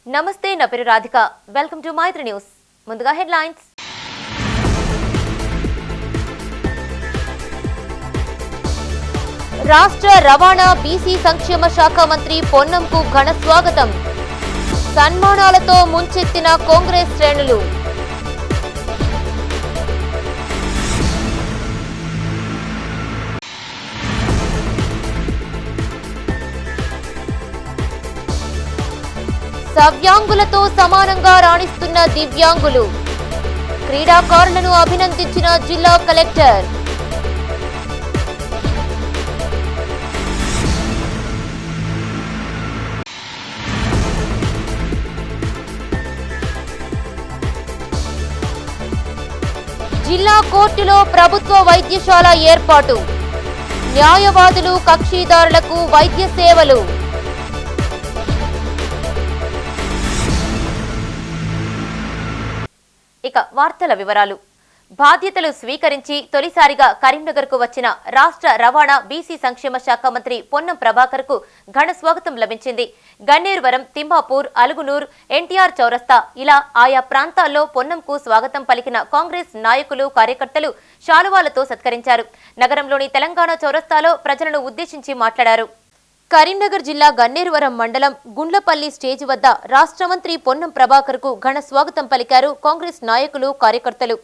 నమస్తే, నా పేరు Radhika. Welcome to Maitri news. ముందుగా హెడ్లైన్స్. రాష్ట్ర రవాణా బీసీ సంక్షేమ శాఖ మంత్రి పొన్నంకు ఘన స్వాగతం. సన్మానాలతో ముంచెత్తిన కాంగ్రెస్ శ్రేణులు. సవ్యాంగులతో సమానంగా రాణిస్తున్న దివ్యాంగులు. క్రీడాకారులను అభినందించిన జిల్లా కలెక్టర్. జిల్లా కోర్టులో ప్రభుత్వ వైద్యశాల ఏర్పాటు. న్యాయవాదులు, కక్షిదారులకు వైద్య సేవలు. ఇక వార్తల వివరాలు. బాధ్యతలు స్వీకరించి తొలిసారిగా కరీంనగర్కు వచ్చిన రాష్ట్ర రవాణా బీసీ సంక్షేమ శాఖ మంత్రి పొన్నం ప్రభాకర్కు ఘన స్వాగతం లభించింది. గన్నేరువరం, తిమ్మాపూర్, అలుగునూర్, ఎన్టీఆర్ చౌరస్తా ఇలా ఆయా ప్రాంతాల్లో పొన్నంకు స్వాగతం పలికిన కాంగ్రెస్ నాయకులు, కార్యకర్తలు శాలువాలతో సత్కరించారు. నగరంలోని తెలంగాణ చౌరస్తాలో ప్రజలను ఉద్దేశించి మాట్లాడారు. కరీంనగర్ జిల్లా గన్నేరువరం మండలం గుండ్లపల్లి స్టేజి వద్ద రాష్ట్ర మంత్రి పొన్నం ప్రభాకర్కు ఘన స్వాగతం పలికారు కాంగ్రెస్ నాయకులు, కార్యకర్తలు.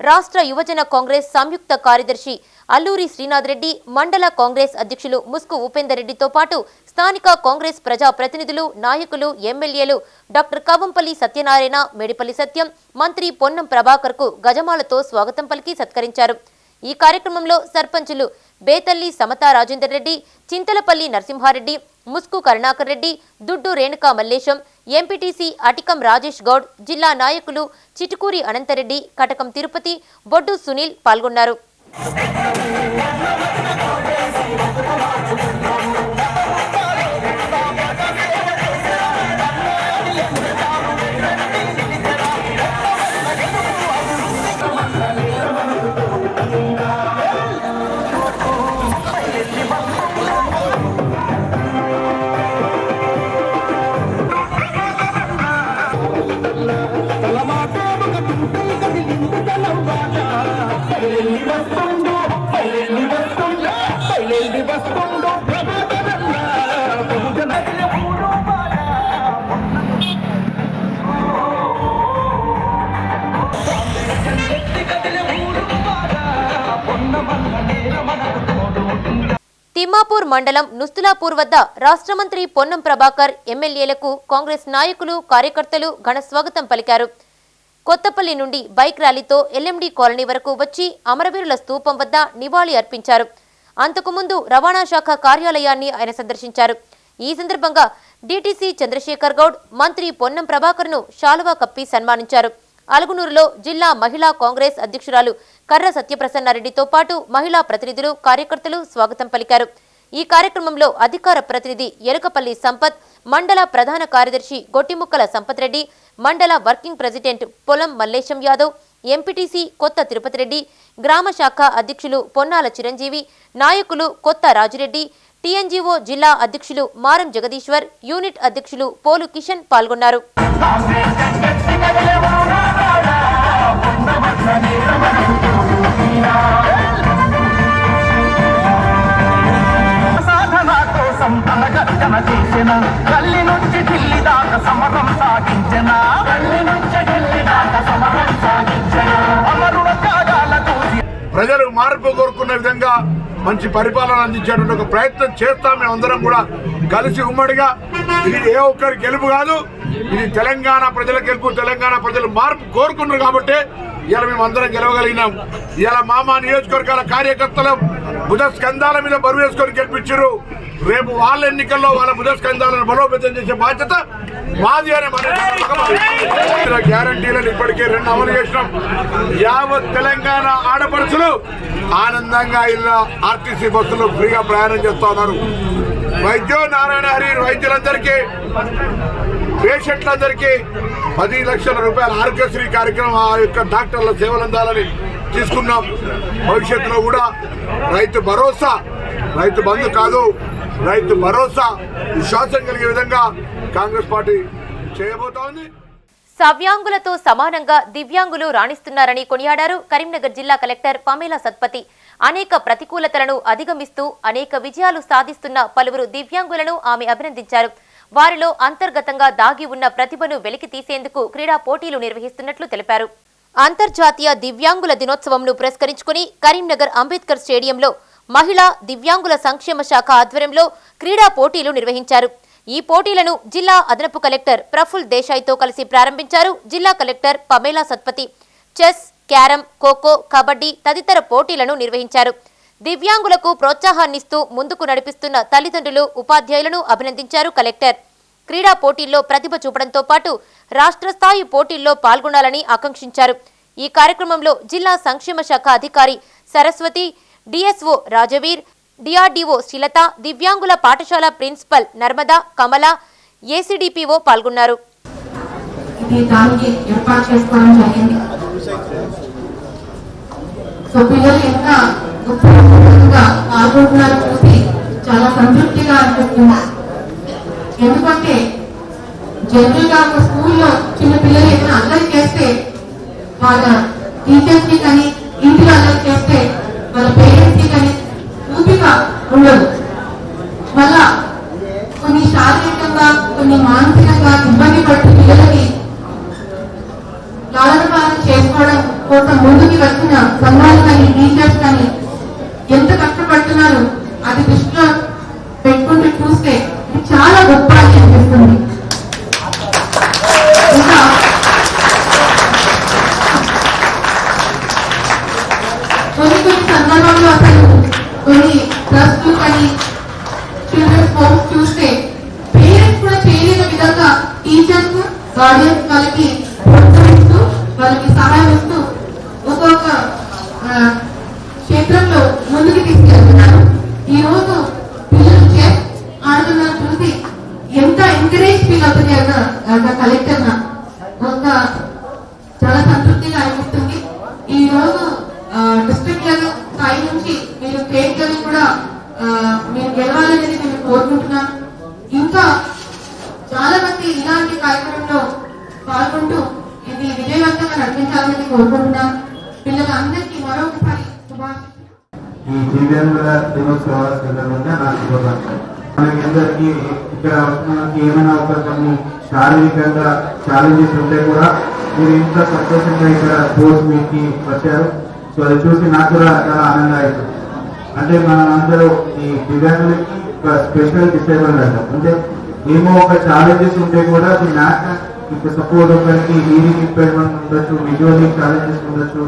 రాష్ట్ర యువజన కాంగ్రెస్ సంయుక్త కార్యదర్శి అల్లూరి శ్రీనాథ్ రెడ్డి, మండల కాంగ్రెస్ అధ్యక్షులు ముస్కు ఉపేందర్ రెడ్డితో పాటు స్థానిక కాంగ్రెస్ ప్రజా ప్రతినిధులు, నాయకులు, ఎమ్మెల్యేలు డాక్టర్ కవంపల్లి సత్యనారాయణ, మేడిపల్లి సత్యం, మంత్రి పొన్నం ప్రభాకర్కు గజమాలతో స్వాగతం పలికి సత్కరించారు. ఈ కార్యక్రమంలో సర్పంచులు బేతల్లి సమతా రాజేందర్ రెడ్డి, చింతలపల్లి నరసింహారెడ్డి, ముస్కు కరుణాకర్ రెడ్డి, దుడ్డు రేణుకా మల్లేశం, ఎంపీటీసీ అటికం రాజేష్ గౌడ్, జిల్లా నాయకులు చిటుకూరి అనంతరెడ్డి, కటకం తిరుపతి, బొడ్డు సునీల్ పాల్గొన్నారు. తిమ్మాపూర్ మండలం నుస్తులాపూర్ వద్ద రాష్ట్ర మంత్రి పొన్నం ప్రభాకర్, ఎమ్మెల్యేలకు కాంగ్రెస్ నాయకులు, కార్యకర్తలు ఘన స్వాగతం పలికారు. కొత్తపల్లి నుండి బైక్ ర్యాలీతో ఎల్ఎండి కాలనీ వరకు వచ్చి అమరవీరుల స్తూపం వద్ద నివాళి అర్పించారు. అంతకుముందు రవాణా శాఖ కార్యాలయాన్ని ఆయన సందర్శించారు. ఈ సందర్భంగా డీటీసీ చంద్రశేఖర్ గౌడ్, మంత్రి పొన్నం ప్రభాకర్ను శాలువా కప్పి సన్మానించారు. అలుగునూరులో జిల్లా మహిళా కాంగ్రెస్ అధ్యక్షురాలు కర్ర సత్యప్రసన్నారెడ్డితో పాటు మహిళా ప్రతినిధులు, కార్యకర్తలు స్వాగతం పలికారు. ఈ కార్యక్రమంలో అధికార ప్రతినిధి ఎలుకపల్లి సంపత్, మండల ప్రధాన కార్యదర్శి గొట్టిముక్కల సంపత్ రెడ్డి, మండల వర్కింగ్ ప్రెసిడెంట్ పొలం మల్లేశం యాదవ్, ఎంపీటీసీ కొత్త తిరుపతి రెడ్డి, గ్రామ శాఖ అధ్యక్షులు పొన్నాల చిరంజీవి, నాయకులు కొత్త రాజిరెడ్డి, టీఎన్జీఓ జిల్లా అధ్యక్షులు మారం జగదీశ్వర్, యూనిట్ అధ్యక్షులు పోలు కిషన్ పాల్గొన్నారు. ప్రజలు మార్పు కోరుకున్న విధంగా మంచి పరిపాలన అందించేటువంటి ఒక ప్రయత్నం చేస్తాం. మేమందరం కూడా కలిసి ఉమ్మడిగా. ఇది ఏ ఒక్కరి గెలుపు కాదు, ఇది తెలంగాణ ప్రజల గెలుపు. తెలంగాణ ప్రజలు మార్పు కోరుకున్నారు కాబట్టి ఇలా మేమందరం గెలవగలిగినాం. ఇలా మా నియోజకవర్గాల కార్యకర్తలు భుజ స్కంధాల మీద బరువు వేసుకొని గెలిపించారు. రేపు వాళ్ళ ఎన్నికల్లో వాళ్ళ బుధస్కంధాలను బలోపేతం చేసే బాధ్యత మాది అనే గ్యారంటీలను ఇప్పటికే 2 అమలు చేసినాం. యావత్ తెలంగాణ ఆడపడుచులు ఆనందంగా ఇలా ఆర్టీసీ బస్సులు ఫ్రీగా ప్రయాణం చేస్తా ఉన్నారు. వైద్యో నారాయణ హరి వైద్యులందరికీ, పేషెంట్లందరికీ 10 లక్షల రూపాయల ఆరోగ్యశ్రీ కార్యక్రమం ఆ యొక్క డాక్టర్ల సేవలు అందాలని తీసుకున్నాం. భవిష్యత్తులో కూడా రైతు భరోసా, రైతు బంధు కాదు, రైతు భరోసా విశ్వాసం కలిగే విధంగా కాంగ్రెస్ పార్టీ చేయబోతోంది. సవ్యాంగులతో సమానంగా దివ్యాంగులు రాణిస్తున్నారని కొనియాడారు కరీంనగర్ జిల్లా కలెక్టర్ పమేలా సత్పతి. అనేక ప్రతికూలతలను అధిగమిస్తూ అనేక విజయాలు సాధిస్తున్న పలువురు దివ్యాంగులను ఆమె అభినందించారు. వారిలో అంతర్గతంగా దాగి ఉన్న ప్రతిభను వెలికి తీసేందుకు క్రీడా పోటీలు నిర్వహిస్తున్నట్లు తెలిపారు. అంతర్జాతీయ దివ్యాంగుల దినోత్సవంను పురస్కరించుకుని కరీంనగర్ అంబేద్కర్ స్టేడియంలో మహిళా దివ్యాంగుల సంక్షేమ శాఖ ఆధ్వర్యంలో క్రీడా పోటీలు నిర్వహించారు. ఈ పోటీలను జిల్లా అదనపు కలెక్టర్ ప్రఫుల్ దేశాయ్తో కలిసి ప్రారంభించారు జిల్లా collector Pamela Satpathy. Chess, carrom, kho kho, kabaddi తదితర పోటీలను నిర్వహించారు. దివ్యాంగులకు ప్రోత్సాహాన్నిస్తూ ముందుకు నడిపిస్తున్న తల్లిదండ్రులు, ఉపాధ్యాయులను అభినందించారు కలెక్టర్. క్రీడా పోటీల్లో ప్రతిభ చూపడంతో పాటు రాష్ట్ర స్థాయి పోటీల్లో పాల్గొనాలని ఆకాంక్షించారు. ఈ కార్యక్రమంలో జిల్లా సంక్షేమ శాఖ అధికారి సరస్వతి, డిఎస్ఓ రాజవీర్, డిఆర్డీఓ శ్రీలత, దివ్యాంగుల పాఠశాల ప్రిన్సిపల్ నర్మదా, కమల, ఏసీడీపీఓ పాల్గొన్నారు. చాలా సంతృప్తిగా అనిపిస్తుంది. ఎందుకంటే జనరల్ గా ఒక స్కూల్లో చిన్న పిల్లలు ఏమైనా అల్లరి చేస్తే వాళ్ళ టీచర్స్ కి కానీ, ఇంటిలో అల్లరి చేస్తే వాళ్ళ పేరెంట్స్ కి కానీ ఊపిక ఉండదు. మళ్ళా కొన్ని శారీరకంగా, కొన్ని మానసికంగా ఇబ్బంది పడుతూ పిల్లలకి లాలన పాలన చేసుకోవడం కోసం ముందుకు వచ్చిన సంఘాలు కానీ, టీచర్స్ కానీ ఎంత కష్టపడుతున్నారు అది దృష్టిలో పెట్టుకుంటూ చూస్తే చాలా గొప్ప అనిపిస్తుంది. ఇంకా కొన్ని సందర్భంలో అసలు కొన్ని ప్లస్ 2 కానీ చిల్డ్రన్స్ హోమ్స్ చూస్తే పేరెంట్స్ కూడా చేయలేని విధంగా టీచర్స్, గార్డియన్స్ వాళ్ళకి ప్రోత్సహిస్తూ, వాళ్ళకి సహాయం ఇస్తూ ఒక్కొక్క క్షేత్రంలో ముందుకు తీసుకెళ్తున్నారు. ఈ రోజు పిల్లలు చెస్ ఆడుతున్నారు చూసి ఎంత ఎంకరేజ్ ఫీల్ అవుతుంది అన్న కలెక్టర్ ఒక చాలా సంతృప్తిగా అనిపిస్తుంది. ఈ రోజు డిస్ట్రిక్ట్ లెవెల్ స్థాయి నుంచి మీరు స్టేట్ లెవెల్ కూడా మీరు గెలవాలనేది నేను కోరుకుంటున్నాను. ఇంకా చాలా మంది ఇలాంటి కార్యక్రమంలో పాల్గొంటూ ఇది విజయవంతంగా నడిపించాలని కోరుకుంటున్నాను. పిల్లలందరికీ మరొకసారి శుభాకాంక్షలు. ఈ దివ్యాంగుల దినోత్సవ సందర్భంగా నాకు శుభాకాంక్షలు. మనకి అందరికీ ఇక్కడ మనకి ఏమైనా ఒక కొన్ని శారీరకంగా ఛాలెంజెస్ ఉంటే కూడా మీరు ఇంత సంతోషంగా ఇక్కడ స్పోర్ట్స్ మీట్కి వచ్చారు. సో అది చూసి నాకు కూడా చాలా ఆనందంగా అవుతుంది. అంటే మనం అందరూ ఈ దివ్యాంగులకి ఒక స్పెషల్ డిసేబుల్ అంటాం. అంటే ఏమో ఒక ఛాలెంజెస్ ఉంటే కూడా అది ఇప్పుడు సపోజ్ ఒకరికి హీరింగ్ ఇంపైర్మెంట్ ఉండొచ్చు, విజువల్లీ ఛాలెంజెస్ ఉండొచ్చు,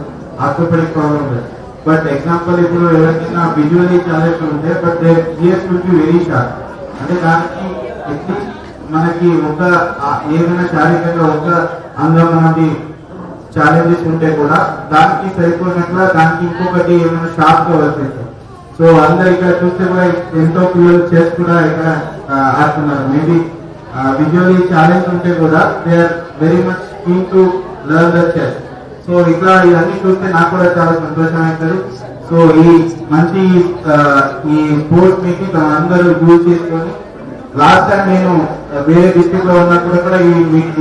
ఆర్థోపెడిక్ ప్రాబ్లమ్ ఉండొచ్చు. బట్ ఎగ్జాంపుల్ ఇప్పుడు ఎవరికైనా విజువల్లీ ఛాలెంజ్ ఉంటే but they years will be very sharp. అంటే దానికి అట్లీస్ట్ మనకి ఒక ఏదైనా శారీరకంగా ఒక అందం అనేది ఛాలెంజెస్ ఉంటే కూడా దానికి సరిపోయినట్ల దానికి ఇంకొకటి ఏమైనా షార్ప్ గా వచ్చేస్తాం. సో అందరు ఇక్కడ చూస్తే కూడా ఎంతో పిల్లలు చెస్ కూడా ఇక్కడ ఆడుతున్నారు. మేబీ విజువల్లీ ఛాలెంజ్ ఉంటే కూడా they are very much keen to learn the chess. So ఇట్లా ఇవన్నీ చూస్తే నాకు కూడా చాలా సంతోషం అవుతుంది. సో ఈ మంచి ఈ స్పోర్ట్స్ మీట్ అందరూ యూజ్ చేసుకొని లాస్ట్ టైం నేను వేరే డిస్ట్రిక్ట్ లో ఉన్నప్పుడు కూడా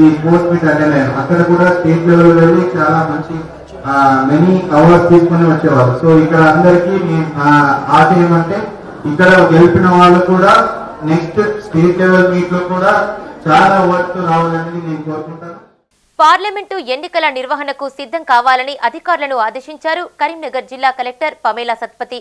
ఈ స్పోర్ట్స్ మీట్ అటెండ్ అయ్యాను. అక్కడ కూడా స్టేట్ లెవెల్ వెళ్ళి చాలా మంచి మెనీ అవార్డ్స్ తీసుకుని వచ్చేవాళ్ళు. సో ఇక్కడ అందరికీ ఆశ ఏమంటే ఇక్కడ గెలిపిన వాళ్ళు కూడా నెక్స్ట్ స్టేట్ లెవెల్ మీట్ లో కూడా చాలా అవార్డ్స్ రావాలని నేను కోరుకుంటాను. పార్లమెంటు ఎన్నికల నిర్వహణకు సిద్ధం కావాలని అధికారులను ఆదేశించారు కరీంనగర్ జిల్లా collector Pamela Satpathy.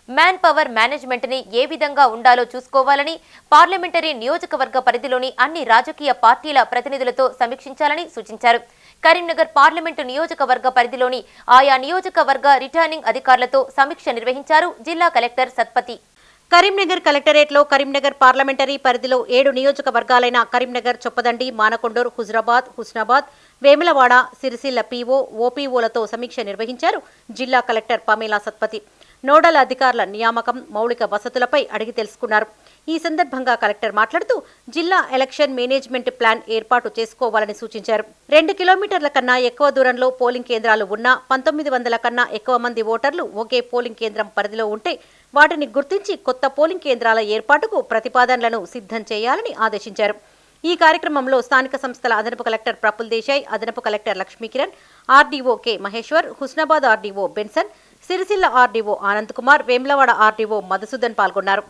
Manpower management ని ఏ విధంగా ఉండాలో చూసుకోవాలని, పార్లమెంటరీ నియోజకవర్గ పరిధిలోని అన్ని రాజకీయ పార్టీల ప్రతినిధులతో సమీక్షించాలని సూచించారు. కరీంనగర్ పార్లమెంటు నియోజకవర్గ పరిధిలోని ఆయా నియోజకవర్గ రిటర్నింగ్ అధికారులతో సమీక్ష నిర్వహించారు జిల్లా కలెక్టర్ సత్పతి. కరీంనగర్ కలెక్టరేట్లో కరీంనగర్ పార్లమెంటరీ పరిధిలో 7 నియోజకవర్గాలైన కరీంనగర్, చొప్పదండి, మానకొండూరు, హుజురాబాద్, హుస్నాబాద్, వేములవాడ, సిరిసిల్ల పీఓ, ఓపీఓలతో సమీక్ష నిర్వహించారు జిల్లా కలెక్టర్ పమేలా సత్పతి. నోడల్ అధికారుల నియామకం, మౌలిక వసతులపై అడిగి తెలుసుకున్నారు. ఈ సందర్భంగా కలెక్టర్ మాట్లాడుతూ జిల్లా ఎలక్షన్ మేనేజ్మెంట్ ప్లాన్ ఏర్పాటు చేసుకోవాలని సూచించారు. 2 కిలోమీటర్ల కన్నా ఎక్కువ దూరంలో పోలింగ్ కేంద్రాలు ఉన్నా 1900 కన్నా ఎక్కువ మంది ఓటర్లు ఒకే పోలింగ్ కేంద్రం పరిధిలో ఉంటే వాటిని గుర్తించి కొత్త పోలింగ్ కేంద్రాల ఏర్పాటుకు ప్రతిపాదనలను సిద్ధం చేయాలని ఆదేశించారు. ఈ కార్యక్రమంలో స్థానిక సంస్థల అదనపు కలెక్టర్ ప్రఫుల్ దేశాయ్, అదనపు collector Lakshmikiran, RDO K Maheshwar, Husnabad RDO Benson, Sircilla RDO Anand Kumar, Vemulawada RDO Madhusudan పాల్గొన్నారు.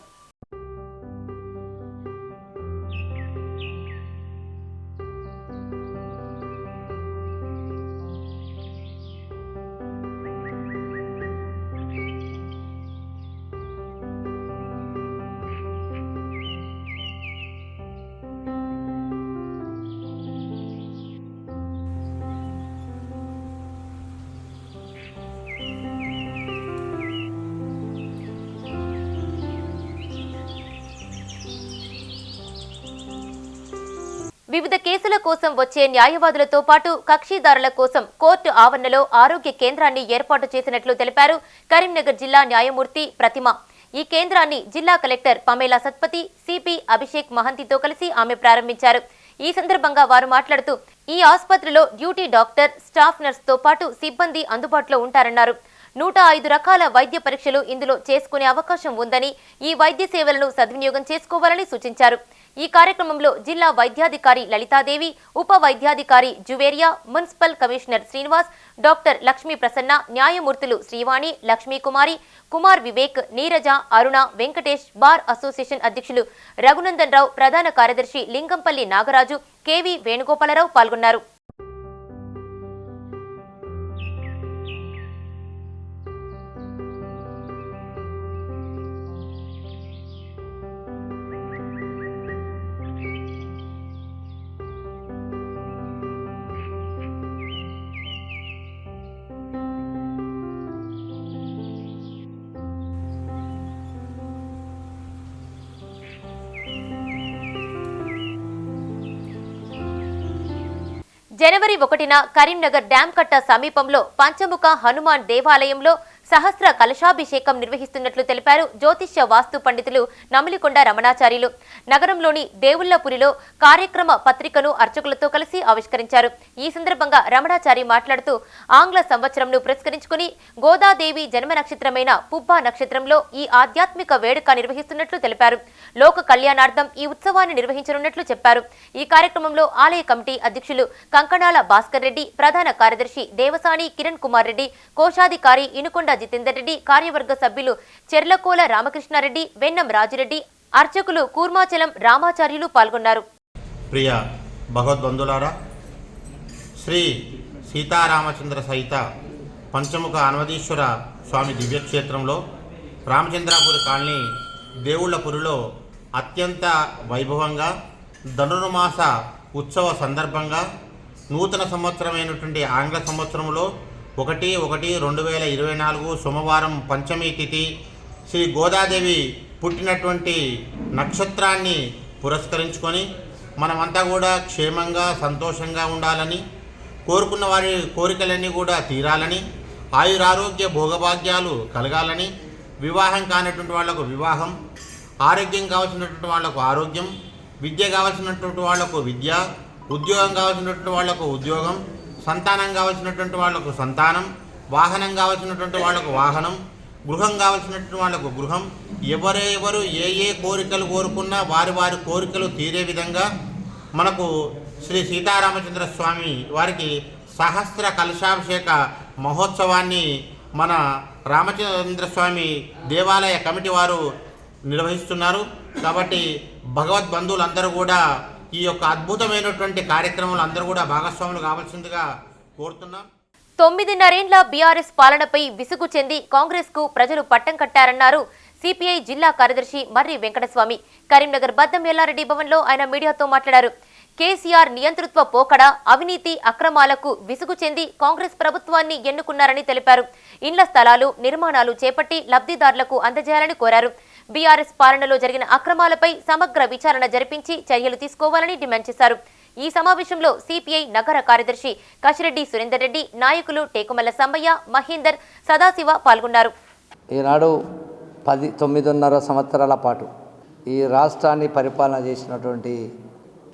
వివిధ కేసుల కోసం వచ్చే న్యాయవాదులతో పాటు కక్షిదారుల కోసం కోర్టు ఆవరణలో ఆరోగ్య కేంద్రాన్ని ఏర్పాటు చేసినట్లు తెలిపారు కరీంనగర్ జిల్లా న్యాయమూర్తి ప్రతిమ. ఈ కేంద్రాన్ని జిల్లా collector Pamela Satpathy, CP Abhishek మహంతితో కలిసి ఆమె ప్రారంభించారు. ఈ సందర్భంగా వారు మాట్లాడుతూ ఈ ఆసుపత్రిలో డ్యూటీ డాక్టర్, స్టాఫ్ నర్స్ తో పాటు సిబ్బంది అందుబాటులో ఉంటారన్నారు. 105 రకాల వైద్య పరీక్షలు ఇందులో చేసుకునే అవకాశం ఉందని, ఈ వైద్య సేవలను సద్వినియోగం చేసుకోవాలని సూచించారు. ఈ కార్యక్రమంలో జిల్లా వైద్యాధికారి లలితాదేవి, ఉప వైద్యాధికారి Juveria, municipal commissioner Srinivas, doctor Lakshmi Prasanna, న్యాయమూర్తులు శ్రీవాణి, లక్ష్మీకుమారి, కుమార్ వివేక్, నీరజ, అరుణ, వెంకటేష్, బార్ అసోసియేషన్ అధ్యక్షులు రఘునందన్ రావు, ప్రధాన కార్యదర్శి లింగంపల్లి నాగరాజు, కేవీ వేణుగోపాలరావు పాల్గొన్నారు. జనవరి 1న కరీంనగర్ డ్యాం కట్ట సమీపంలో పంచముఖ హనుమాన్ దేవాలయంలో సహస్ర కలశాభిషేకం నిర్వహిస్తున్నట్లు తెలిపారు జ్యోతిష్య వాస్తు పండితులు నమిలికొండ రమణాచార్యులు. నగరంలోని దేవుళ్లపురిలో కార్యక్రమ పత్రికను అర్చకులతో కలిసి ఆవిష్కరించారు. ఈ సందర్భంగా రమణాచారి మాట్లాడుతూ ఆంగ్ల సంవత్సరంను పురస్కరించుకుని గోదాదేవి జన్మ నక్షత్రమైన పుబ్బా నక్షత్రంలో ఈ ఆధ్యాత్మిక వేడుక నిర్వహిస్తున్నట్లు తెలిపారు. లోక కళ్యాణార్థం ఈ ఉత్సవాన్ని నిర్వహించనున్నట్లు చెప్పారు. ఈ కార్యక్రమంలో ఆలయ కమిటీ అధ్యక్షులు కంకణాల భాస్కర్ రెడ్డి, ప్రధాన కార్యదర్శి దేవసాని కిరణ్ కుమార్ రెడ్డి, కోశాధికారి ఇనుకొండ జితేందర్ రెడ్డి, కార్యవర్గ సభ్యులు చెర్లకోల రామకృష్ణారెడ్డి, వెన్నం రాజిరెడ్డి, అర్చకులు కూర్మాచలం రామాచార్యులు పాల్గొన్నారు. ప్రియ భగవద్బంధులారా, శ్రీ సీతారామచంద్ర సహిత పంచముఖ హనుమదీశ్వర స్వామి దివ్యక్షేత్రంలో రామచంద్రాపురి కాలనీ దేవుళ్లపురిలో అత్యంత వైభవంగా ధనుర్మాస ఉత్సవ సందర్భంగా నూతన సంవత్సరమైనటువంటి ఆంగ్ల సంవత్సరంలో 1/1/2024 సోమవారం పంచమి తిథి శ్రీ గోదాదేవి పుట్టినటువంటి నక్షత్రాన్ని పురస్కరించుకొని మనమంతా కూడా క్షేమంగా సంతోషంగా ఉండాలని, కోరుకున్న వారి కోరికలన్నీ కూడా తీరాలని, ఆయురారోగ్య భోగభాగ్యాలు కలగాలని, వివాహం కానటువంటి వాళ్లకు వివాహం, ఆరోగ్యం కావాల్సినటువంటి వాళ్లకు ఆరోగ్యం, విద్య కావాల్సినటువంటి వాళ్లకు విద్య, ఉద్యోగం కావాల్సినటువంటి వాళ్లకు ఉద్యోగం, సంతానం కావాల్సినటువంటి వాళ్లకు సంతానం, వాహనం కావాల్సినటువంటి వాళ్లకు వాహనం, గృహం కావాల్సినటువంటి వాళ్లకు గృహం, ఎవరెవరు ఏ కోరికలు కోరుకున్నా వారి వారి కోరికలు తీరే విధంగా మనకు శ్రీ సీతారామచంద్ర స్వామి వారికి సహస్ర కలశాభిషేక మహోత్సవాన్ని మన రామచంద్ర స్వామి దేవాలయ కమిటీ వారు నిర్వహిస్తున్నారు. కాబట్టి భగవద్బంధువులందరూ కూడా ఈ యొక్క అద్భుతమైనటువంటి కార్యక్రమంలో అందరూ కూడా భాగస్వాములు కావాల్సిందిగా కోరుతున్నాం. 9.5 బీఆర్ఎస్ పాలనపై విసుగు చెంది కాంగ్రెస్ కు ప్రజలు పట్టం కట్టారన్నారు సిపిఐ జిల్లా కార్యదర్శి మర్రి వెంకటస్వామి. కరీంనగర్ బద్దం ఎల్లారెడ్డి భవన్లో ఆయన మీడియాతో మాట్లాడారు. కేసీఆర్ నియంతృత్వ పోకడ, అవినీతి అక్రమాలకు విసుగు చెంది కాంగ్రెస్ ప్రభుత్వాన్ని ఎన్నుకున్నారని తెలిపారు. ఇండ్ల స్థలాలు, నిర్మాణాలు చేపట్టి లబ్ధిదారులకు అందజేయాలని కోరారు. బీఆర్ఎస్ పాలనలో జరిగిన అక్రమాలపై సమగ్ర విచారణ జరిపించి చర్యలు తీసుకోవాలని డిమాండ్ చేశారు. ఈ సమావేశంలో సిపిఐ నగర కార్యదర్శి కశిరెడ్డి సురేందర్ రెడ్డి, నాయకులు టేకుమల్ల సమ్మయ్య, మహేందర్, సదాశివ పాల్గొన్నారు. ఈనాడు 9.5 సంవత్సరాల పాటు ఈ రాష్ట్రాన్ని పరిపాలన చేసినటువంటి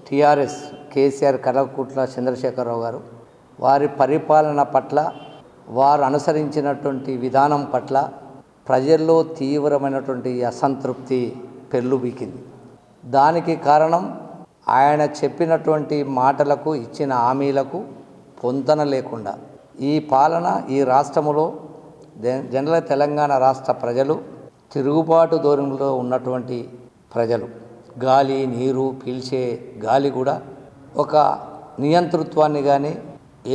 టీఆర్ఎస్ కేసీఆర్, కల్వకుంట్ల చంద్రశేఖరరావు గారు వారి పరిపాలన పట్ల, వారు అనుసరించినటువంటి విధానం పట్ల ప్రజల్లో తీవ్రమైనటువంటి అసంతృప్తి పెల్లుబికింది. దానికి కారణం ఆయన చెప్పినటువంటి మాటలకు, ఇచ్చిన హామీలకు పొంతన లేకుండా ఈ పాలన, ఈ రాష్ట్రంలో జనరల్ తెలంగాణ రాష్ట్ర ప్రజలు తిరుగుబాటు ధోరణిలో ఉన్నటువంటి ప్రజలు, గాలి, నీరు పీల్చే గాలి కూడా ఒక నియంతృత్వాన్ని కానీ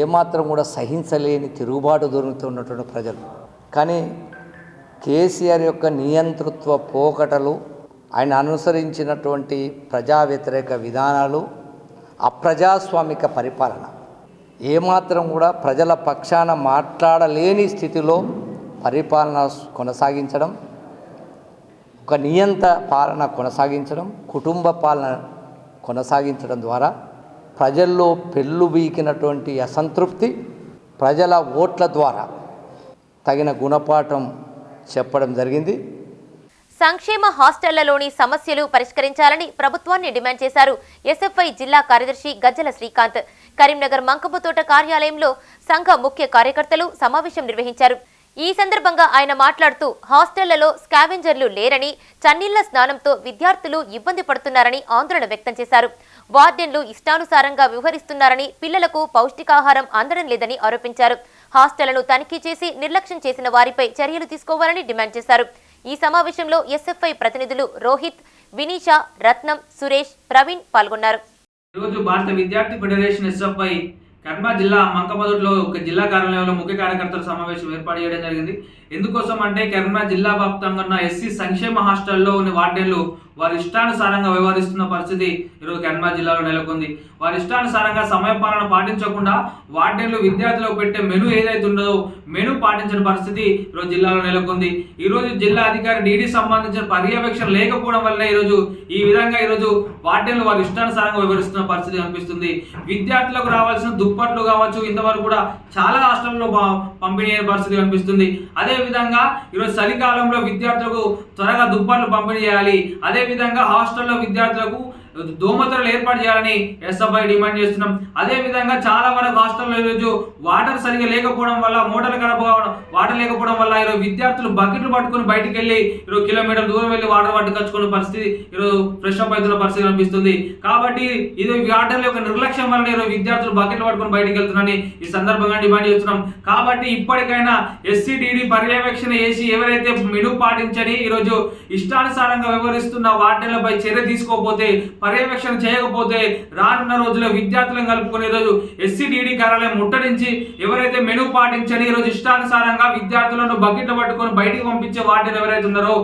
ఏమాత్రం కూడా సహించలేని తిరుగుబాటు ధోరణితో ఉన్నటువంటి ప్రజలు. కానీ కేసీఆర్ యొక్క నియంతృత్వ పోకటలు, ఆయన అనుసరించినటువంటి ప్రజా వ్యతిరేక విధానాలు, అప్రజాస్వామిక పరిపాలన, ఏమాత్రం కూడా ప్రజల పక్షాన మాట్లాడలేని స్థితిలో పరిపాలన కొనసాగించడం, ఒక నియంత పాలన కొనసాగించడం, కుటుంబ పాలన కొనసాగించడం ద్వారా ప్రజల్లో పెళ్ళుబీకినటువంటి అసంతృప్తి, ప్రజల ఓట్ల ద్వారా తగిన గుణపాఠం చెప్పడం జరిగింది. సంక్షేమ హాస్టళ్లలోని సమస్యలు పరిష్కరించాలని ప్రభుత్వాన్ని డిమాండ్ చేశారు ఎస్ఎఫ్ఐ జిల్లా కార్యదర్శి గజ్జల శ్రీకాంత్. కరీంనగర్ మంకపతోట కార్యాలయంలో సంఘ ముఖ్య కార్యకర్తలు సమావేశం నిర్వహించారు. ఈ సందర్భంగా ఆయన మాట్లాడుతూ హాస్టళ్లలో స్కావెంజర్లు లేరని, చన్నీళ్ల స్నానంతో విద్యార్థులు ఇబ్బంది పడుతున్నారని ఆందోళన వ్యక్తం చేశారు. వార్డెన్లు ఇష్టానుసారంగా వ్యవహరిస్తున్నారని, పిల్లలకు పౌష్టికాహారం అందడం లేదని ఆరోపించారు. హాస్టళ్లను తనిఖీ చేసి నిర్లక్ష్యం చేసిన వారిపై చర్యలు తీసుకోవాలని డిమాండ్ చేశారు. ఈ సమావేశంలో ఎస్ఎఫ్ఐ ప్రతినిధులు రోహిత్, వినీషా, రత్నం, సురేష్, ప్రవీణ్ పాల్గొన్నారు. ఈరోజు భారత విద్యార్థి ఫెడరేషన్ ఎస్ఎఫ్ఐ కరీంనగర్ జిల్లా మంకపదూరులో ఒక జిల్లా కార్యాలయంలో ముఖ్య కార్యకర్తల సమావేశం ఏర్పాటు చేయడం జరిగింది. ఎందుకోసం అంటే కరీంనగర్ జిల్లా వ్యాప్తంగా ఉన్న ఎస్సీ సంక్షేమ హాస్టల్లో ఉన్న వార్డెన్లు వారి ఇష్టానుసారంగా వ్యవహరిస్తున్న పరిస్థితి ఈరోజు కరీంనగర్ జిల్లాలో నెలకొంది. వారి ఇష్టానుసారంగా సమయపాలన పాటించకుండా వార్డెన్లు విద్యార్థులకు పెట్టే మెను ఏదైతే ఉండదో మెను పాటించిన పరిస్థితి ఈరోజు జిల్లాలో నెలకొంది. ఈరోజు జిల్లా అధికారి డీడీ సంబంధించిన పర్యవేక్షణ లేకపోవడం వల్ల ఈరోజు ఈ విధంగా ఈరోజు వార్డెన్లు వారి ఇష్టానుసారంగా వ్యవహరిస్తున్న పరిస్థితి కనిపిస్తుంది. విద్యార్థులకు రావాల్సిన దుప్పట్లు కావచ్చు, ఇంతవరకు కూడా చాలా హాస్టల్లో పంపిణీ అయ్యే పరిస్థితి కనిపిస్తుంది. అదే విధంగా ఈరోజు చలికాలంలో విద్యార్థులకు త్వరగా దుప్పట్లు పంపిణీ చేయాలి. అదే విధంగా హాస్టల్లో విద్యార్థులకు దోమతెరలు ఏర్పాటు చేయాలని ఎస్ఎఫ్ఐ డిమాండ్ చేస్తున్నాం. అదే విధంగా చాలా వరకు హాస్టల్లో ఈరోజు వాటర్ సరిగా లేకపోవడం వల్ల, మోటార్లు ఖరాబ్ వాటర్ లేకపోవడం వల్ల ఈరోజు విద్యార్థులు బకెట్లు పట్టుకుని బయటికి వెళ్ళి ఈరోజు కిలోమీటర్ దూరం వెళ్ళి వాటర్ పట్టుకొచ్చుకునే పరిస్థితి ఈరోజు ఫ్రెష్ అప్ అవుతున్న పరిస్థితి కనిపిస్తుంది. కాబట్టి ఇది వాటర్ల యొక్క నిర్లక్ష్యం వల్ల ఈరోజు విద్యార్థులు బకెట్లు పట్టుకుని బయటికి వెళ్తున్నారని ఈ సందర్భంగా డిమాండ్ చేస్తున్నాం. కాబట్టి ఇప్పటికైనా ఎస్సీడీడీ పర్యవేక్షణ చేసి ఎవరైతే మెను పాటించని ఈరోజు ఇష్టానుసారంగా వ్యవహరిస్తున్న వార్డెన్లపై చర్య తీసుకోకపోతే, పర్యవేక్షణ చేయకపోతే రానున్న రోజుల్లో విద్యార్థులను కలుపుకునే రోజు ఎస్సీడీడీ కార్యాలయం ముట్టడించి ఎవరైతే మెను పాటించని ఈరోజు ఇష్టానుసారంగా విద్యార్థులను బకెట్లు పట్టుకొని బయటికి పంపించే వార్డెన్ ఎవరైతే ఉన్నారో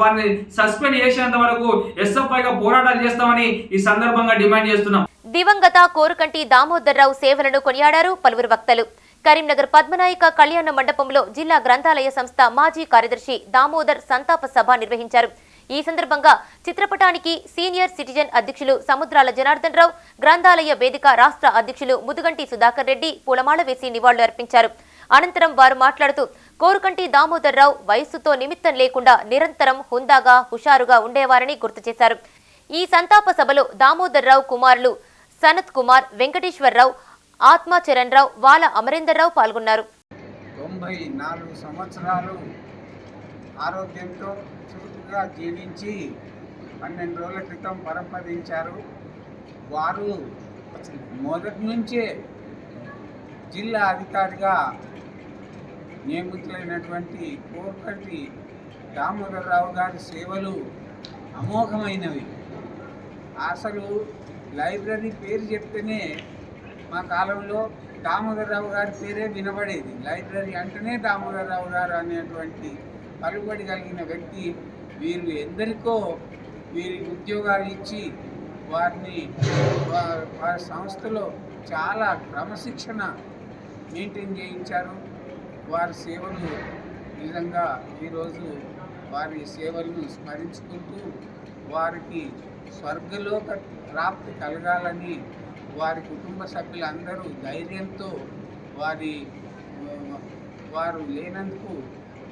వారిని సస్పెండ్ చేసేంత వరకు ఎస్ఎఫ్ఐగా పోరాటాలు చేస్తామని ఈ సందర్భంగా డిమాండ్ చేస్తున్నాం. దివంగత కోరుకంటి దామోదర్రావు సేవలను కొనియాడారు పలువురు వక్తలు. కరీంనగర్ పద్మనాయక కళ్యాణ మండపంలో జిల్లా గ్రంథాలయ సంస్థ మాజీ కార్యదర్శి దామోదర్ సంతాప సభ నిర్వహించారు. ఈ సందర్భంగా చిత్రపటానికి సీనియర్ సిటిజన్ అధ్యక్షులు సముద్రాల జనార్దన్ రావు, గ్రంథాలయ వేదిక రాష్ట్ర అధ్యక్షులు ముదుగంటి సుధాకర్ రెడ్డి పూలమాల వేసి నివాళులు అర్పించారు. అనంతరం వారు మాట్లాడుతూ కోరుకంటి దామోదర్ రావు వయస్సుతో నిమిత్తం లేకుండా నిరంతరం హుందాగా, హుషారుగా ఉండేవారని గుర్తు చేశారు. ఈ సంతాప సభలో దామోదర్ రావు కుమారులు సనత్ కుమార్, వెంకటేశ్వరరావు, ఆత్మచరణ్ రావు, వాల అమరేందర్ రావు పాల్గొన్నారు. 94 సంవత్సరాలు ఆరోగ్యంతో చురుకుగా జీవించి 12 రోజుల క్రితం పరమపదించారు. వారు మొదటి నుంచే జిల్లా అధికారిగా నియమితులైనటువంటి కోరుకంటి దామోదర్రావు గారి సేవలు అమోఘమైనవి. అసలు లైబ్రరీ పేరు చెప్తేనే మా కాలంలో దామోదర్రావు గారి పేరే వినబడేది. లైబ్రరీ అంటేనే దామోదర్రావు గారు అనేటువంటి పలుబడి కలిగిన వ్యక్తి. వీరు ఎందరికో వీరి ఉద్యోగాలు ఇచ్చి వారిని వారి సంస్థలో చాలా క్రమశిక్షణ మెయింటైన్ చేయించారు. వారి సేవలు నిజంగా ఈరోజు వారి సేవలను స్మరించుకుంటూ వారికి స్వర్గలోక ప్రాప్తి కలగాలని వారి కుటుంబ సభ్యులందరూ ధైర్యంతో వారు లేనందుకు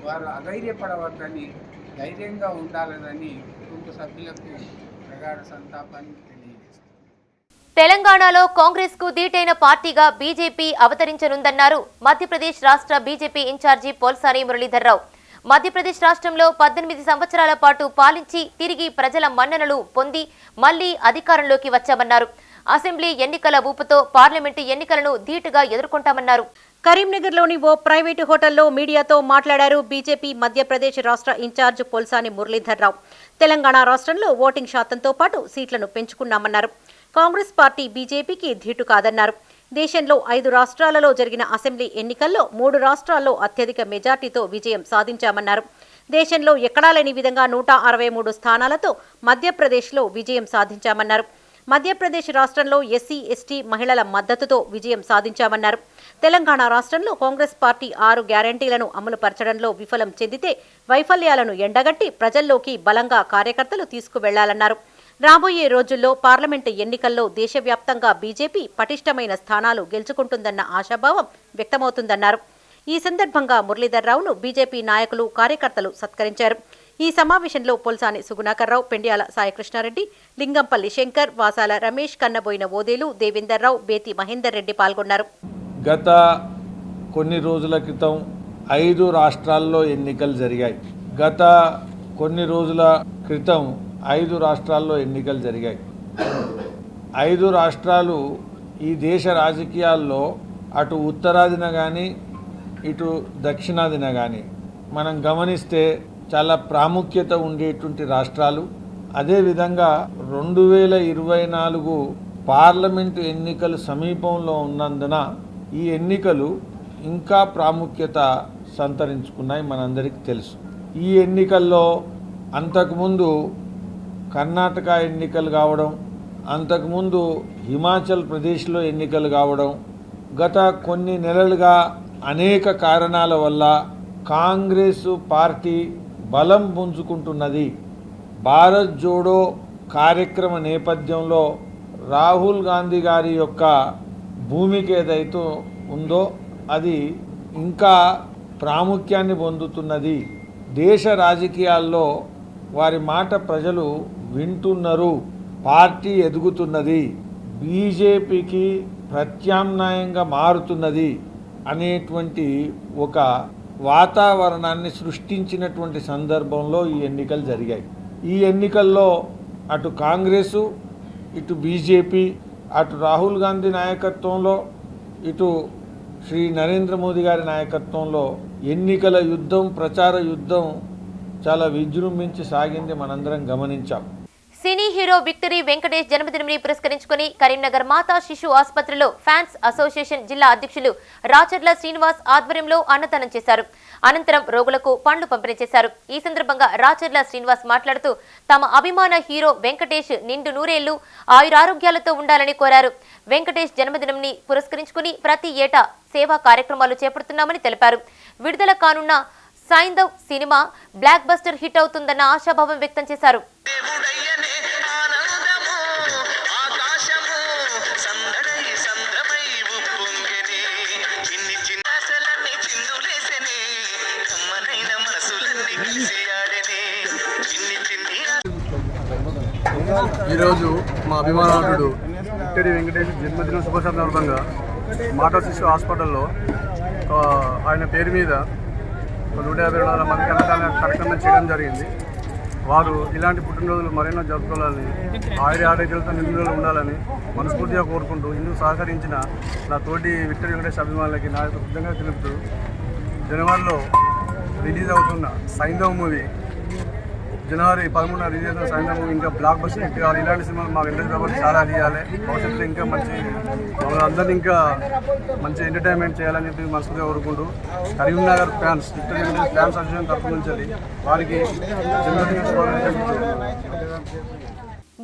వారు అధైర్యపడవద్దని ధైర్యంగా ఉండాలని కుటుంబ సభ్యులకు ప్రగాఢ సంతాపాన్ని తెలియజేస్తారు. తెలంగాణలో కాంగ్రెస్ కు దీటైన పార్టీగా బీజేపీ అవతరించనుందన్నారు మధ్యప్రదేశ్ రాష్ట్ర బీజేపీ ఇన్ఛార్జి పోల్సాని మురళీధర్రావు. మధ్యప్రదేశ్ రాష్ట్రంలో 18 సంవత్సరాల పాటు పాలించి తిరిగి ప్రజల మన్ననలు పొంది మళ్లీ అధికారంలోకి వచ్చామన్నారు. అసెంబ్లీ ఎన్నికల ఊపుతో పార్లమెంటు ఎన్నికలను ధీటుగా ఎదుర్కొంటామన్నారు. కరీంనగర్లోని ఓ ప్రైవేటు హోటల్లో మీడియాతో మాట్లాడారు బీజేపీ మధ్యప్రదేశ్ రాష్ట్ర ఇన్ఛార్జ్ పోల్సాని మురళీధర్రావు. తెలంగాణ రాష్ట్రంలో ఓటింగ్ శాతంతో పాటు సీట్లను పెంచుకున్నామన్నారు. కాంగ్రెస్ పార్టీ బీజేపీకి ధీటు కాదన్నారు. దేశంలో 5 రాష్ట్రాలలో జరిగిన అసెంబ్లీ ఎన్నికల్లో 3 రాష్ట్రాల్లో అత్యధిక మెజార్టీతో విజయం సాధించామన్నారు. దేశంలో ఎక్కడా లేని విధంగా 163 స్థానాలతో మధ్యప్రదేశ్లో విజయం సాధించామన్నారు. మధ్యప్రదేశ్ రాష్ట్రంలో ఎస్సీ ఎస్టీ మహిళల మద్దతుతో విజయం సాధించామన్నారు. తెలంగాణ రాష్ట్రంలో కాంగ్రెస్ పార్టీ 6 గ్యారంటీలను అమలు పరచడంలో విఫలం చెందితే వైఫల్యాలను ఎండగట్టి ప్రజల్లోకి బలంగా కార్యకర్తలు తీసుకువెళ్లాలన్నారు. రాబోయే రోజుల్లో పార్లమెంటు ఎన్నికల్లో దేశవ్యాప్తంగా బీజేపీ పటిష్టమైన స్థానాలు గెలుచుకుంటుందన్న ఆశాభావం వ్యక్తమవుతుందన్నారు. ఈ సందర్భంగా మురళీధర్రావును బీజేపీ నాయకులు కార్యకర్తలు సత్కరించారు. ఈ సమావేశంలో పోల్సాని సుగుణాకర్రావు, పెండ్యాల సాయికృష్ణారెడ్డి, లింగంపల్లి శంకర్, వాసాల రమేష్, కన్నబోయిన ఓదేలు, దేవేందర్రావు, బేతి మహేందర్ రెడ్డి పాల్గొన్నారు. గత కొన్ని రోజుల క్రితం 5 రాష్ట్రాల్లో ఎన్నికలు జరిగాయి. గత కొన్ని రోజుల క్రితం 5 రాష్ట్రాల్లో ఎన్నికలు జరిగాయి. 5 రాష్ట్రాలు ఈ దేశ రాజకీయాల్లో అటు ఉత్తరాదిన కానీ ఇటు దక్షిణాదిన కానీ మనం గమనిస్తే చాలా ప్రాముఖ్యత ఉండేటువంటి రాష్ట్రాలు. అదేవిధంగా 2024 పార్లమెంటు ఎన్నికలు సమీపంలో ఉన్నందున ఈ ఎన్నికలు ఇంకా ప్రాముఖ్యత సంతరించుకున్నాయి, మనందరికీ తెలుసు. ఈ ఎన్నికల్లో అంతకుముందు కర్ణాటక ఎన్నికలు కావడం, అంతకుముందు హిమాచల్ ప్రదేశ్లో ఎన్నికలు కావడం, గత కొన్ని నెలలుగా అనేక కారణాల వల్ల కాంగ్రెసు పార్టీ బలం పుంజుకుంటున్నది. భారత్ జోడో కార్యక్రమ నేపథ్యంలో రాహుల్ గాంధీ గారి యొక్క భూమిక ఏదైతే ఉందో అది ఇంకా ప్రాముఖ్యాన్ని పొందుతున్నది. దేశ రాజకీయాల్లో వారి మాట ప్రజలు వింటున్నారు. పార్టీ ఎదుగుతున్నది, బీజేపీకి ప్రత్యామ్నాయంగా మారుతున్నది అనేటువంటి ఒక వాతావరణాన్ని సృష్టించినటువంటి సందర్భంలో ఈ ఎన్నికలు జరిగాయి. ఈ ఎన్నికల్లో అటు కాంగ్రెసు, ఇటు బీజేపీ, అటు రాహుల్ గాంధీ నాయకత్వంలో, ఇటు శ్రీ నరేంద్ర మోదీ గారి నాయకత్వంలో ఎన్నికల యుద్ధం, ప్రచార యుద్ధం చాలా విజృంభించి సాగింది, మనందరం గమనించాం. సినీ హీరో విక్టరీ వెంకటేష్ జన్మదినాన్ని పురస్కరించుకుని కరీంనగర్ మాతా శిశు ఆసుపత్రిలో ఫ్యాన్స్ అసోసియేషన్ జిల్లా అధ్యక్షులు రాచర్ల శ్రీనివాస్ ఆధ్వర్యంలో అన్నదానం చేశారు. అనంతరం రోగులకు పండ్లు పంపిణీ చేశారు. ఈ సందర్భంగా రాచర్ల శ్రీనివాస్ మాట్లాడుతూ తమ అభిమాన హీరో వెంకటేష్ నిండు నూరేళ్లు ఆయురారోగ్యాలతో ఉండాలని కోరారు. వెంకటేష్ జన్మదినంని పురస్కరించుకుని ప్రతి ఏటా సేవా కార్యక్రమాలు చేపడుతున్నామని తెలిపారు. విడుదల కానున్న Saindhav cinema blockbuster hit అవుతుందన్న ఆశాభావం వ్యక్తం చేశారు. ఈరోజు మా అభిమానుడు విక్టరీ వెంకటేష్ జన్మదిన శుభ సందర్భంగా మాతా శిశు హాస్పిటల్లో ఆయన పేరు మీద 152 మందికి అన్నదాన కార్యక్రమం చేయడం జరిగింది. వారు ఇలాంటి పుట్టినరోజులు మరెన్నో జరుపుకోవాలని, ఆరోగ్యాలతో నిండుదల ఉండాలని మనస్ఫూర్తిగా కోరుకుంటూ ఇందుకు సహకరించిన నా తోటి విక్టరీ వెంకటేష్ అభిమానులకి నా యొక్క కృతజ్ఞత తెలుపుతూ, జనవరిలో రిలీజ్ అవుతున్న సైంధవ్ మూవీ జనవరి 13న రిలీజ్ అవుతున్న సైంధవ్ మూవీ ఇంకా బ్లాక్ బస్టర్ హిట్ కావాలి. ఇలాంటి సినిమాలు మాకు ఇండస్ట్రీ చాలా తీయాలి. భవిష్యత్తులో ఇంకా మంచి అందరినీ ఇంకా మంచి ఎంటర్టైన్మెంట్ చేయాలని చెప్పి మనస్ఫూర్తిగా కోరుకుంటూ Karimnagar fans victory Venkatesh fans association తరఫు నుంచి వారికి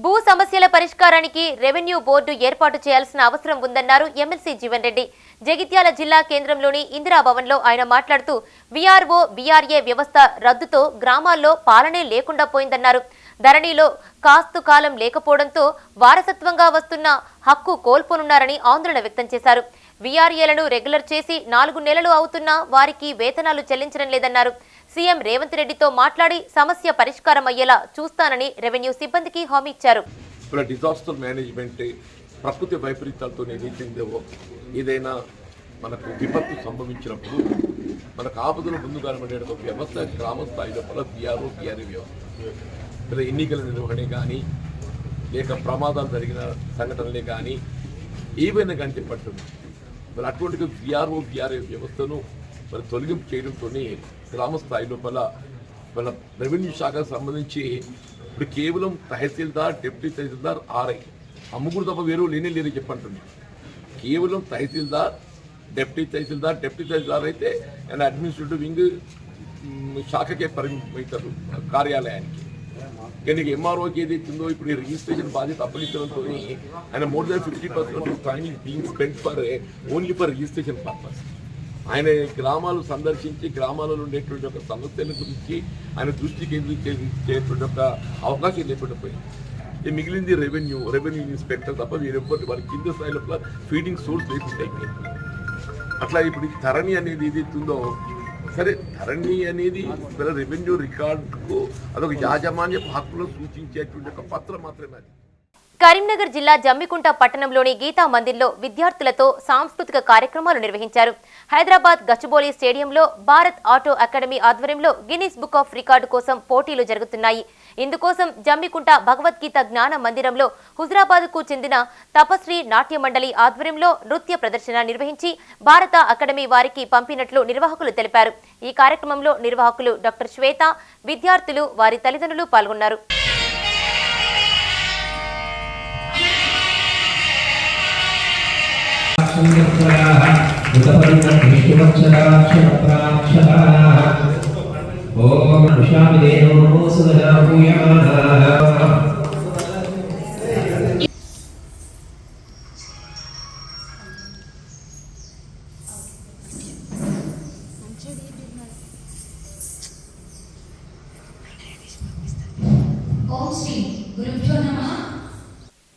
భూ సమస్యల పరిష్కారానికి రెవెన్యూ బోర్డు ఏర్పాటు చేయాల్సిన అవసరం ఉందన్నారు ఎమ్మెల్సీ జీవన్ రెడ్డి. జగిత్యాల జిల్లా కేంద్రంలోని ఇందిరాభవన్లో ఆయన మాట్లాడుతూ వీఆర్ఓ వీఆర్ఏ వ్యవస్థ రద్దుతో గ్రామాల్లో పాలనే లేకుండా పోయిందన్నారు. ధరణిలో కాస్తు కాలం లేకపోవడంతో వారసత్వంగా వస్తున్న హక్కు కోల్పోనున్నారని ఆందోళన వ్యక్తం చేశారు. వీఆర్ఏలను రెగ్యులర్ చేసి 4 నెలలు అవుతున్నా వారికి వేతనాలు చెల్లించడం లేదన్నారు. సీఎం రేవంత్ రెడ్డితో మాట్లాడి సమస్య పరిష్కారం అయ్యేలా చూస్తానని రెవెన్యూ సిబ్బందికి హామీ ఇచ్చారు. డిజాస్టర్ మేనేజ్మెంట్ ప్రకృతి వైపరీత్యాలతో ఏదైతుందో ఏదైనా మనకు విపత్తు సంభవించినప్పుడు మనకు ఆపదలు ముందుగా పడే ఒక వ్యవస్థ గ్రామ స్థాయిలో వీఆర్ఓ వీఆర్ఏ వ్యవస్థ లేదా ఎన్నికల నిర్వహణ కానీ లేక ప్రమాదాలు జరిగిన సంఘటనలే కానీ ఏవైనా కానీ చెప్పట్టుంది. మరి అటువంటి వీఆర్ఓ వీఆర్ఏ వ్యవస్థను మరి తొలగింపు చేయడంతో గ్రామ స్థాయి లోపల మన రెవెన్యూ శాఖకు సంబంధించి ఇప్పుడు కేవలం తహసీల్దార్ డిప్యూటీ తహసీల్దార్ ఆర్ఐ అమ్ముకుడు తప్ప వేరు లేని చెప్పంటుంది. కేవలం తహసీల్దార్ డిప్యూటీ తహసీల్దార్ అయితే ఆయన అడ్మినిస్ట్రేటివ్ వింగ్ శాఖకే పరిమితారు కార్యాలయానికి. కానీ ఎంఆర్ఓకి ఏదైతుందో ఇప్పుడు రిజిస్ట్రేషన్ బాధ్యత అప్పగించడంతో ఆయన more than 50% time being spend only for registration purpose. ఆయన గ్రామాలు సందర్శించి గ్రామాలలో ఉండేటువంటి ఒక సమస్యల గురించి ఆయన దృష్టి కేంద్రీకరించేటువంటి ఒక అవకాశం లేకుండా పోయింది. మిగిలింది రెవెన్యూ ఇన్స్పెక్టర్ తప్ప వీరెవ్వరు వారి కింద స్థాయిలో ఫీడింగ్ సోర్స్ లేకుండా అయిపోయింది. అట్లా ఇప్పుడు ధరణి అనేది ఏదైతుందో సరే ధరణి అనేది రెవెన్యూ రికార్డుకు అదొక యాజమాన్య హక్కులను సూచించేటువంటి ఒక పత్రం మాత్రమే. అది కరీంనగర్ జిల్లా జమ్మికుంట పట్టణంలోని గీతా మందిర్లో విద్యార్థులతో సాంస్కృతిక కార్యక్రమాలు నిర్వహించారు. హైదరాబాద్ గచ్చిబౌలి స్టేడియంలో భారత్ ఆటో అకాడమీ ఆధ్వర్యంలో గిన్నిస్ బుక్ ఆఫ్ రికార్డు కోసం పోటీలు జరుగుతున్నాయి. ఇందుకోసం జమ్మికుంట భగవద్గీత జ్ఞాన మందిరంలో హుజరాబాద్కు చెందిన తపశ్రీ నాట్య మండలి ఆధ్వర్యంలో నృత్య ప్రదర్శన నిర్వహించి భారత అకాడమీ వారికి పంపినట్లు నిర్వాహకులు తెలిపారు. ఈ కార్యక్రమంలో నిర్వాహకులు డాక్టర్ శ్వేత, విద్యార్థులు, వారి తల్లిదండ్రులు పాల్గొన్నారు. ఓం విశ్వామిదేవో నమో సుదరా భూయమానః.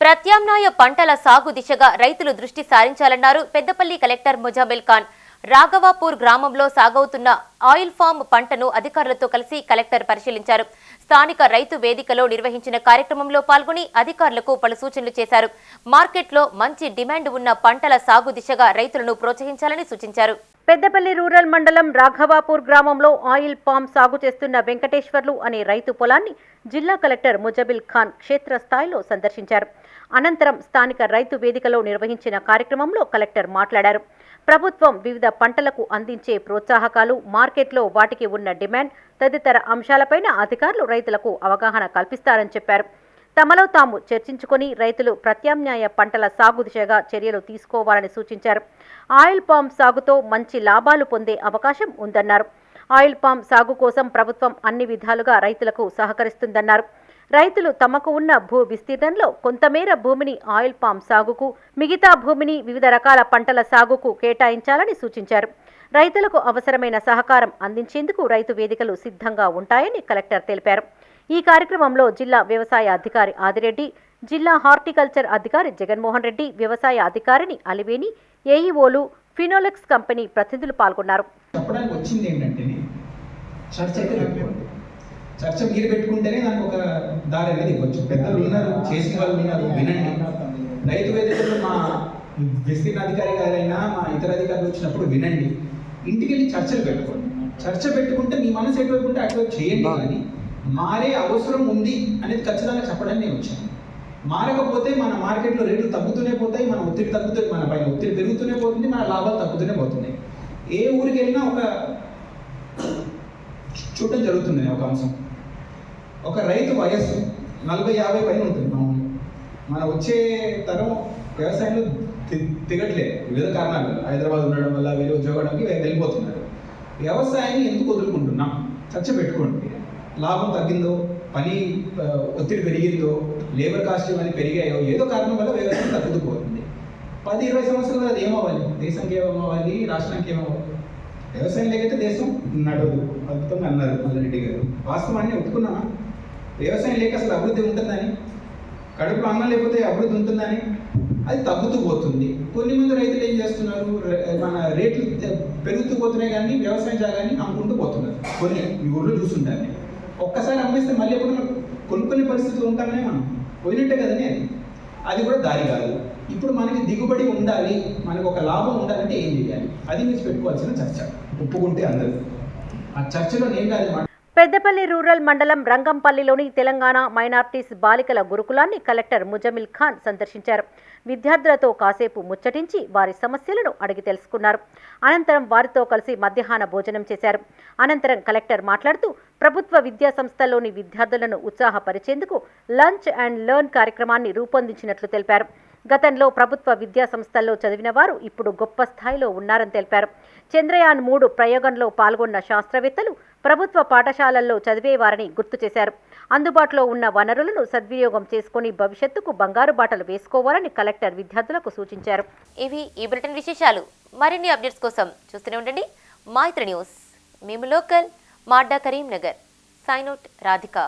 ప్రత్యామ్నాయ పంటల సాగు దిశగా రైతులు దృష్టి సారించాలన్నారు పెద్దపల్లి కలెక్టర్ ముజాబిల్ ఖాన్. రాఘవాపూర్ గ్రామంలో సాగవుతున్న ఆయిల్ ఫామ్ పంటను అధికారులతో కలిసి కలెక్టర్ పరిశీలించారు. స్థానిక రైతు వేదికలో నిర్వహించిన కార్యక్రమంలో పాల్గొని అధికారులకు పలు సూచనలు చేశారు. మార్కెట్లో మంచి డిమాండ్ ఉన్న పంటల సాగు దిశగా రైతులను ప్రోత్సహించాలని సూచించారు. పెద్దపల్లి రూరల్ మండలం రాఘవాపూర్ గ్రామంలో ఆయిల్ పామ్ సాగు చేస్తున్న వెంకటేశ్వర్లు అనే రైతు పొలాన్ని జిల్లా కలెక్టర్ ముజాబిల్ ఖాన్ క్షేత్రస్థాయిలో సందర్శించారు. అనంతరం స్థానిక రైతు వేదికలో నిర్వహించిన కార్యక్రమంలో కలెక్టర్ మాట్లాడారు. ప్రభుత్వం వివిధ పంటలకు అందించే ప్రోత్సాహకాలు, మార్కెట్లో వాటికి ఉన్న డిమాండ్ తదితర అంశాలపైన అధికారులు రైతులకు అవగాహన కల్పిస్తారని చెప్పారు. తమలో తాము చర్చించుకొని రైతులు ప్రత్యామ్నాయ పంటల సాగు దిశగా చర్యలు తీసుకోవాలని సూచించారు. ఆయిల్ పామ్ సాగుతో మంచి లాభాలు పొందే అవకాశం ఉందన్నారు. ఆయిల్ పామ్ సాగు కోసం ప్రభుత్వం అన్ని విధాలుగా రైతులకు సహకరిస్తుందన్నారు. రైతులు తమకు ఉన్న భూ విస్తీర్ణంలో కొంతమేర భూమిని ఆయిల్ పామ్ సాగుకు, మిగతా భూమిని వివిధ రకాల పంటల సాగుకు కేటాయించాలని సూచించారు. రైతులకు అవసరమైన సహకారం అందించేందుకు రైతు వేదికలు సిద్ధంగా ఉంటాయని కలెక్టర్ తెలిపారు. ఈ కార్యక్రమంలో జిల్లా వ్యవసాయ అధికారి ఆదిరెడ్డి, జిల్లా హార్టికల్చర్ అధికారి జగన్మోహన్ రెడ్డి, వ్యవసాయ అధికారిని అలివేని, ఏఈఓలు, ఫినోలెక్స్ కంపెనీ ప్రతినిధులు పాల్గొన్నారు. చర్చ మీరు పెట్టుకుంటేనే దానికి ఒక దారి అనేది ఇవ్వచ్చు. పెద్దలు ఉన్నారు, చేసిన వాళ్ళు ఉన్నారు, వినండి. రైతు వేదికలు మా విస్తీర్ణ అధికారి గారైనా మా ఇతర అధికారులు వచ్చినప్పుడు వినండి. ఇంటికి వెళ్ళి చర్చలు పెట్టుకోండి. చర్చ పెట్టుకుంటే మీ మనసు ఎటువైపు ఉంటే అటువైపు చేయండి. కానీ మారే అవసరం ఉంది అనేది ఖచ్చితంగా చెప్పడానికి నేను వచ్చాను. మారకపోతే మన మార్కెట్లో రేట్లు తగ్గుతూనే పోతాయి, మన ఒత్తిడి తగ్గుతుంది, మన పైన ఒత్తిడి పెరుగుతూనే పోతుంది, మన లాభాలు తగ్గుతూనే పోతున్నాయి. ఏ ఊరికి వెళ్ళినా ఒక చూడటం జరుగుతుంది. ఒక అంశం, ఒక రైతు వయస్సు 40-50 పైన ఉంటుంది. మన వచ్చే తరం వ్యవసాయంలో తిగట్లేదు, వివిధ కారణాలు. హైదరాబాద్ ఉండడం వల్ల వేరే ఉద్యోగానికి వెళ్ళిపోతున్నారు. వ్యవసాయాన్ని ఎందుకు వదులుకుంటున్నాం? చర్చ పెట్టుకోండి. లాభం తగ్గిందో, పని ఒత్తిడి పెరిగిందో, లేబర్ కాస్ట్ ఇవన్నీ పెరిగాయో, ఏదో కారణం వల్ల వ్యవసాయం తగ్గుతుపోతుంది. 10-20 సంవత్సరాలు అది ఏమవ్వాలి, దేశానికి ఏమవ్వాలి, రాష్ట్రానికి ఏమవ్వాలి? వ్యవసాయం లేకపోతే దేశం నడవదు. అద్భుతంగా అన్నారు మల్లారెడ్డి గారు. వాస్తవాన్ని ఒప్పుకున్నామా? వ్యవసాయం లేక అసలు అభివృద్ధి ఉంటుందని, కడుపులో అన్నం లేకపోతే అభివృద్ధి ఉంటుందని, అది తగ్గుతూ పోతుంది. కొన్ని మంది రైతులు ఏం చేస్తున్నారు, మన రేట్లు పెరుగుతూ పోతున్నాయి కానీ వ్యవసాయం జాగాన్ని అమ్ముకుంటూ పోతున్నారు. కొన్ని మీ ఊళ్ళో చూస్తుంటారు. ఒక్కసారి అమ్మేస్తే మళ్ళీ ఎప్పుడు కొనుక్కునే పరిస్థితులు ఉంటామనే మనం పోయినట్టే కదని అది కూడా దారి కాదు. ఇప్పుడు మనకి దిగుబడి ఉండాలి, మనకు ఒక లాభం ఉండాలంటే ఏం చేయాలి, అది మీరు పెట్టుకోవాల్సిన చర్చ. ఒప్పుకుంటే అందరూ ఆ చర్చలో నేను కాదు. పెద్దపల్లి రూరల్ మండలం రంగంపల్లిలోని తెలంగాణ మైనార్టీస్ బాలికల గురుకులాన్ని కలెక్టర్ ముజమిల్ ఖాన్ సందర్శించారు. విద్యార్థులతో కాసేపు ముచ్చటించి వారి సమస్యలను అడిగి తెలుసుకున్నారు. అనంతరం వారితో కలిసి మధ్యాహ్న భోజనం చేశారు. అనంతరం కలెక్టర్ మాట్లాడుతూ ప్రభుత్వ విద్యా సంస్థల్లోని విద్యార్థులను ఉత్సాహపరిచేందుకు లంచ్ అండ్ లెర్న్ కార్యక్రమాన్ని రూపొందించినట్లు తెలిపారు. గతంలో ప్రభుత్వ విద్యా సంస్థల్లో చదివిన వారు ఇప్పుడు గొప్ప స్థాయిలో ఉన్నారని తెలిపారు. చంద్రయాన్ 3 ప్రయోగంలో పాల్గొన్న శాస్త్రవేత్తలు ప్రభుత్వ పాఠశాలల్లో చదివేవారని గుర్తు చేశారు. అందుబాటులో ఉన్న వనరులను సద్వినియోగం చేసుకుని భవిష్యత్తుకు బంగారు బాటలు వేసుకోవాలని కలెక్టర్ విద్యార్థులకు సూచించారు. ఇవి ఈ బులెటిన్ విశేషాలు. మరిన్ని అప్డేట్స్ కోసం చూస్తూనే ఉండండి మైత్రి న్యూస్. మేము local, Madda, Karimnagar. Sign out Radhika.